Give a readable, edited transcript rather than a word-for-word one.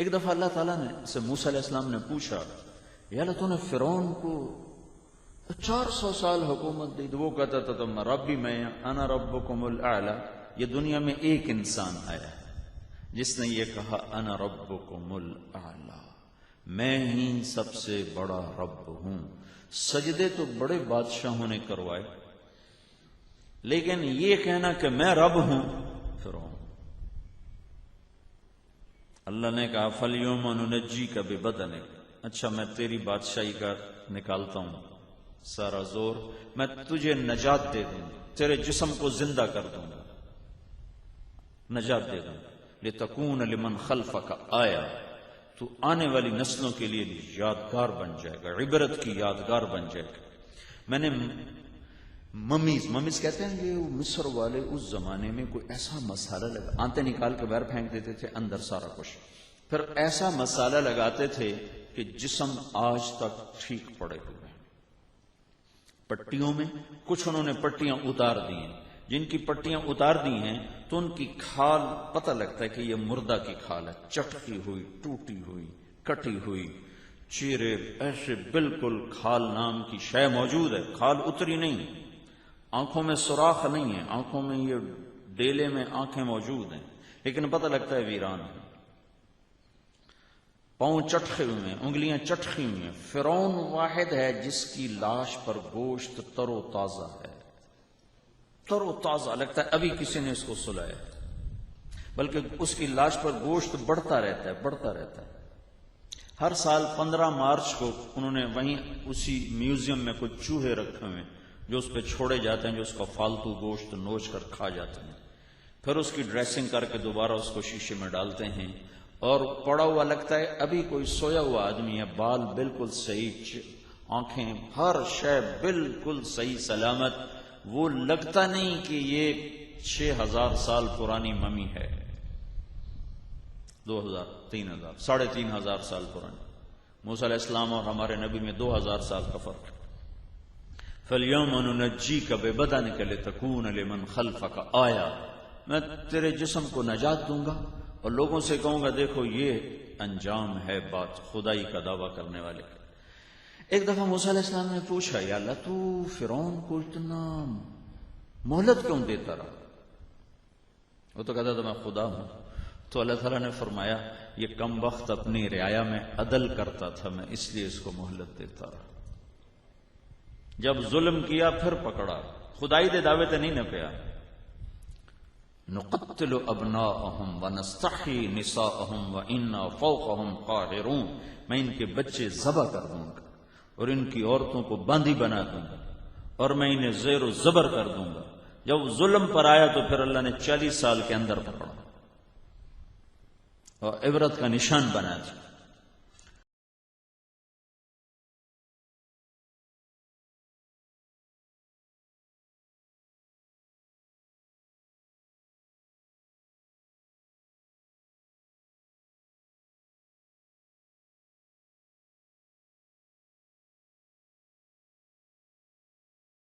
ایک دفعہ اللہ تعالیٰ نے سے موسیٰ علیہ السلام نے پوچھا، یا اللہ تو نے فرعون کو 400 سال حکومت دی، تو وہ کہتا تھا تم ربی میں انا ربکم الاعلی. یہ دنیا میں ایک انسان آیا ہے جس نے یہ کہا انا ربکم الاعلی، میں ہی سب سے بڑا رب ہوں. سجدے تو بڑے بادشاہوں نے کروائے، لیکن یہ کہنا کہ میں رب ہوں فرعون. اللہ نے کہا فَالْيَوْمَ نُنَجِّيكَ بِبَدَنِكَ، اچھا میں تیری بادشاہی کا نکالتا ہوں سارا زور، میں تجھے نجات دے دوں، تیرے جسم کو زندہ کر دوں گا، نجات دے دوں گا. لِتَكُونَ لِمَنْ خَلْفَكَ آیَةً، تو آنے والی نسلوں کے لیے یادگار بن جائے گا، عبرت کی یادگار بن جائے گا. میں نے ممیز کہتے ہیں کہ مصر والے اس زمانے میں کوئی ایسا مسالہ لگا، آنتے نکال کے باہر پھینک دیتے تھے، اندر سارا کچھ، پھر ایسا مسالہ لگاتے تھے کہ جسم آج تک ٹھیک پڑے ہوئے. پٹیوں میں کچھ انہوں نے پٹیاں اتار دی ہیں، جن کی پٹیاں اتار دی ہیں تو ان کی کھال پتہ لگتا ہے کہ یہ مردہ کی کھال ہے، چٹکی ہوئی، ٹوٹی ہوئی، کٹی ہوئی. چہرے ایسے بالکل کھال نام کی شے موجود ہے، کھال اتری نہیں، آنکھوں میں سوراخ نہیں ہے، آنکھوں میں یہ ڈیلے میں آنکھیں موجود ہیں، لیکن پتہ لگتا ہے ویران ہے. پاؤں چٹکے ہوئے ہیں، انگلیاں چٹکی ہوئی ہیں. فرعون واحد ہے جس کی لاش پر گوشت تر و تازہ ہے، تر و تازہ لگتا ہے ابھی کسی نے اس کو سلایا، بلکہ اس کی لاش پر گوشت بڑھتا رہتا ہے، بڑھتا رہتا ہے. ہر سال 15 مارچ کو انہوں نے وہیں اسی میوزیم میں کچھ چوہے رکھے ہوئے جو اس پہ چھوڑے جاتے ہیں، جو اس کا فالتو گوشت نوچ کر کھا جاتے ہیں. پھر اس کی ڈریسنگ کر کے دوبارہ اس کو شیشے میں ڈالتے ہیں، اور پڑا ہوا لگتا ہے ابھی کوئی سویا ہوا آدمی ہے، بال بالکل صحیح، آنکھیں ہر شے بالکل صحیح سلامت. وہ لگتا نہیں کہ یہ 6000 سال پرانی ممی ہے، 2000 3000 3500 سال پرانی. موسیٰ علیہ السلام اور ہمارے نبی میں 2000 سال کا فرق. فَالْيَوْمَ نُنَجِّيكَ بِبَدَنِكَ لِتَكُونَ لِمَنْ خَلْفَكَ آیَةً، میں تیرے جسم کو نجات دوں گا اور لوگوں سے کہوں گا دیکھو یہ انجام ہے بات خدائی کا دعویٰ کرنے والے. ایک دفعہ موسیٰ علیہ السلام نے پوچھا، یا اللہ تو فرعون کو اتنا مہلت کیوں دیتا رہا؟ وہ تو کہتا تھا میں خدا ہوں. تو اللہ تعالیٰ نے فرمایا یہ کم وقت اپنی رعایا میں عدل کرتا تھا، میں اس لیے اس کو مہلت دیتا رہا. جب ظلم کیا پھر پکڑا، خدائی دے دعوے تے نہیں نہ پیا. نقتل ابناءہم ونستحیی نساءہم وإنا فوقہم قاہرون، میں ان کے بچے ذبح کر دوں گا اور ان کی عورتوں کو باندھی بنا دوں گا اور میں انہیں زیر و زبر کر دوں گا. جب ظلم پر آیا تو پھر اللہ نے 40 سال کے اندر پکڑا اور عبرت کا نشان بنا دیا.